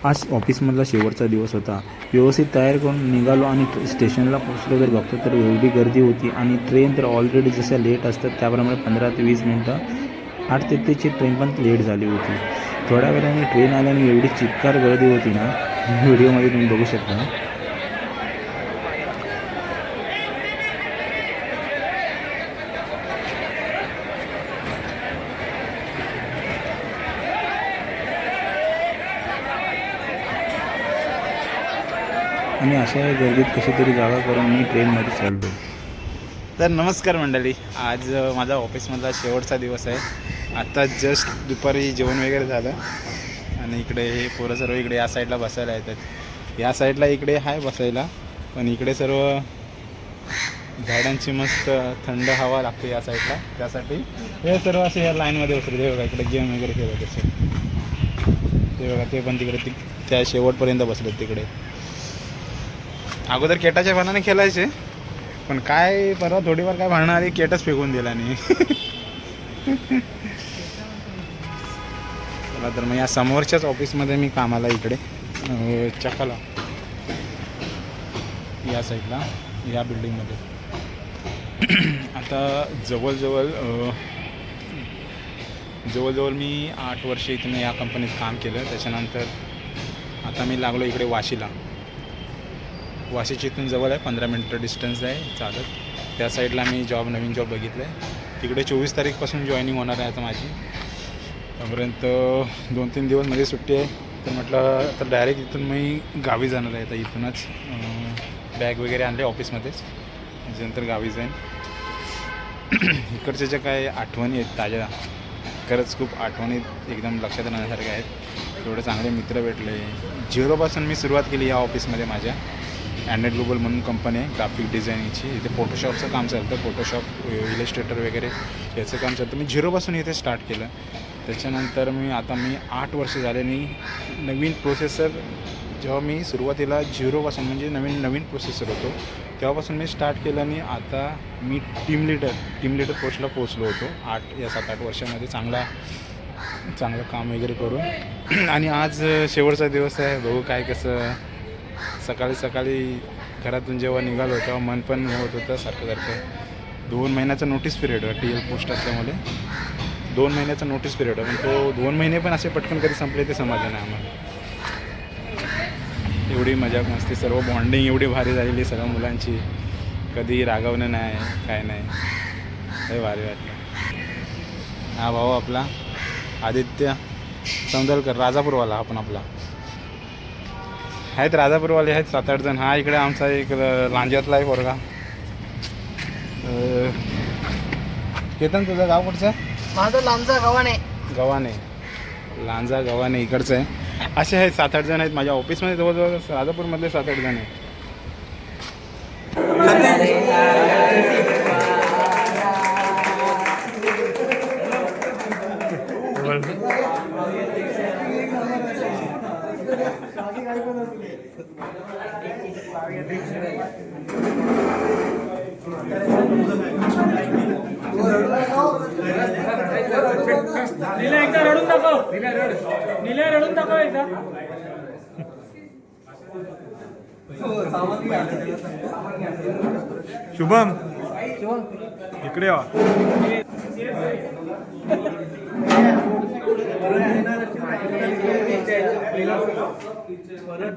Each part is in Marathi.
आज ऑफिसमधला शेवटचा दिवस होता. व्यवस्थित तयार करून निघालो आणि स्टेशनला पोहोचलो तर बघतो तर एवढी गर्दी होती आणि ट्रेन तर ऑलरेडी जशा लेट असतात त्याप्रमाणे 15 ते 20 मिनटं 8:33ची ट्रेन पण लेट झाली होती. थोड्या वेळाने ट्रेन आल्याने एवढी चिक्कार गर्दी होती ना, व्हिडिओमध्ये तुम्ही बघू शकता. आणि अशा गर्दीत कशी तरी जागा करून मी ट्रेनमध्ये चाललो. तर नमस्कार मंडळी, आज माझा ऑफिसमधला शेवटचा दिवस आहे. आत्ता जस्ट दुपारी जेवण वगैरे झालं आणि इकडे हे पोरं सर्व इकडे या साईडला बसायला येतात. या साईडला इकडे आहे बसायला, पण इकडे सर्व झाडांची मस्त थंड हवा लागते या साईडला. त्यासाठी हे सर्व असे या लाईनमध्ये बसले. ते बघा इकडे गेम वगैरे खेळत असे. ते बघा ते पण तिकडे त्या शेवटपर्यंत बसलेत तिकडे. अगोदर केटाच्या पानाने खेळायचे, पण काय परवा थोडीफार काय भांडणं आली, केटच फेकून दिला नाही. चला तर मग या समोरच्याच ऑफिसमध्ये मी कामाला इकडे चकाला या साईडला या बिल्डिंगमध्ये. आता जवळजवळ मी 8 वर्ष इथून या कंपनीत काम केलं. त्याच्यानंतर आता मी लागलो इकडे वाशीला. वाशीच्या इथून जवळ आहे, 15 मिनटं डिस्टन्स आहे चालत. त्या साईडला मी नवीन जॉब बघितला आहे. तिकडे 24 तारीखपासून जॉईनिंग होणार आहे आता माझी. तोपर्यंत 2-3 दिवस मध्ये सुट्टी आहे. तर म्हटलं तर डायरेक्ट इथून मी गावी जाणार आहे. तर इथूनच बॅग वगैरे आणले ऑफिसमध्येच, त्याच्यानंतर गावी जाईन. इकडच्या ज्या काय आठवणी आहेत ताज्या, खरंच खूप आठवणी एकदम लक्षात राहण्यासारख्या आहेत. एवढे चांगले मित्र भेटले. 0पासून मी सुरुवात केली या ऑफिसमध्ये. माझ्या अँड्रॉइड ग्लोबल म्हणून कंपनी आहे ग्राफिक डिझायनिंगची. इथे फोटोशॉपचं काम चालतं, फोटोशॉप, इलस्ट्रेटर वगैरे याचं काम चालतं. मी 0पासून इथे स्टार्ट केलं. त्याच्यानंतर मी 8 वर्ष झाल्याने नवीन प्रोसेसर, जेव्हा मी सुरुवातीला 0पासून म्हणजे नवीन प्रोसेसर होतो तेव्हापासून मी स्टार्ट केलं आणि आता मी टीम लिडर पोस्टला पोचलो होतो 7-8 वर्षामध्ये. चांगलं काम वगैरे करून. आणि आज शेवटचा दिवस आहे. बघू काय कसं. सकाळी घरातून जेव्हा निघालो तेव्हा मन पण होत होतं सारखं. 2 महिन्याचा नोटीस पिरियड आहे TL पोस्ट असल्यामुळे. 2 महिन्याचा नोटीस पिरियड आहे, पण तो 2 महिने पण असे पटकन कधी संपले ते समाधान आहे आम्हाला. एवढी मजा मस्ती, सर्व बॉन्डिंग एवढी भारी झालेली सर्व मुलांची. कधी रागवणं नाही, काय नाही. हे भारी वाटलं. हा भाऊ आपला आदित्य सौंदलकर, राजापूरवाला. आपण आपला आहेत राजापूरवाले आहेत 7-8 जण. हा इकडे आमचा एक लांज्यातला आहे पोरगा. केतन, तुझं गाव कुठचं आहे? माझं लांजा गव्हाणे. लांजा गव्हाणे इकडचं आहे. असे आहेत 7-8 जण आहेत माझ्या ऑफिसमध्ये. जवळजवळ राजापूरमधले 7-8 जण आहेत. एकदा रडून दाखव एकदा. शुभम इकडे या.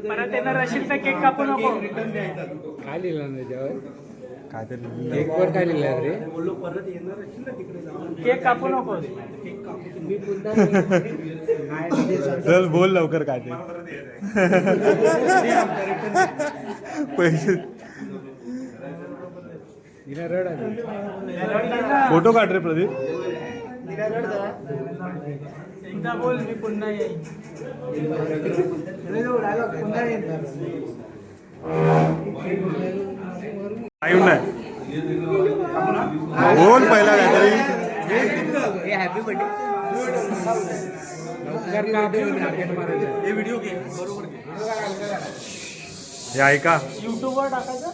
परत येणार असेल तर केक कापू नको. काय लिहिलं त्याच्यावर? काय तरी केकवर काय लिहिलं रे? केक कापू नको. चल बोल लवकर काय ते. पैसे रड फोटो काढ रे प्रदीप. एकदा बोल, मी पुन्हा येईन. बोल पहिला काहीतरी. Happy birthday. हे ऐका, युट्यूबवर टाकायचं.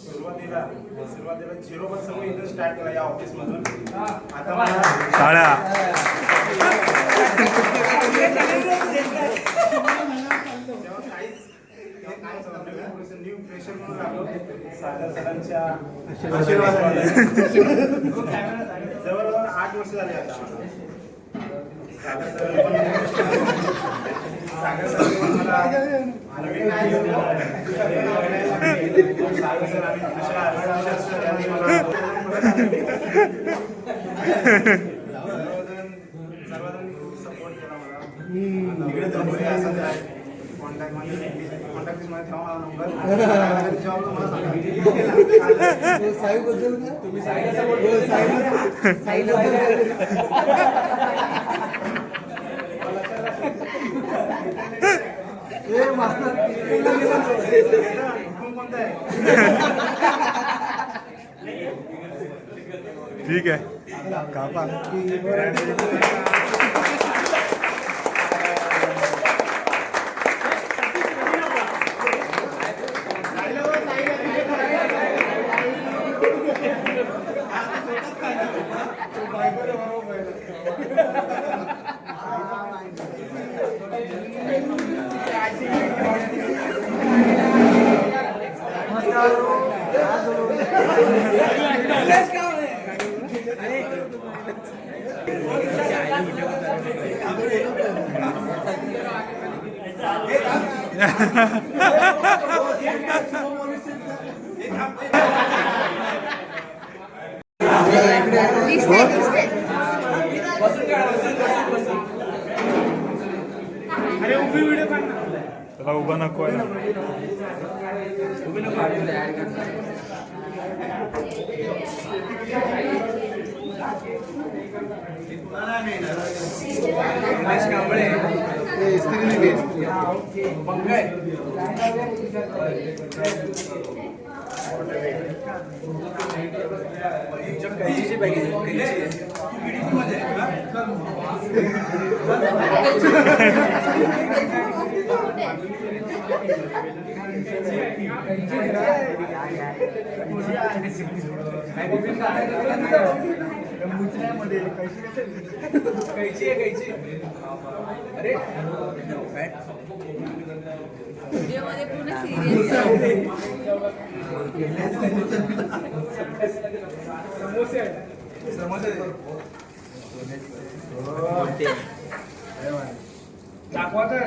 सुरुवातीला 0 इथं स्टार्ट केला या ऑफिसमधून. टाळ्या. थोडंसं न्यू फ्रेशर म्हणून आलो सागर सरांच्या आशीर्वादाने. जवळजवळ 8 वर्ष झाले आता आम्हाला. सागर सर मला नवीन काय घेऊन सागर सर आणि यांनी मला सर्वजण खूप सपोर्ट केला मला. इकडे जर कोणी असेल तर कॉन्टॅक्ट मध्ये ठेवा मला नंबर. जॉब मला सांगा. साईबद्दल का तुम्ही कोणता आहे? ठीक आहे कापा. अरे उभी व्हिडिओ काढ ना. त्याला उभा नको आहे ना. व्हिडिओमध्ये पूर्ण सिरियस दाखवा तर.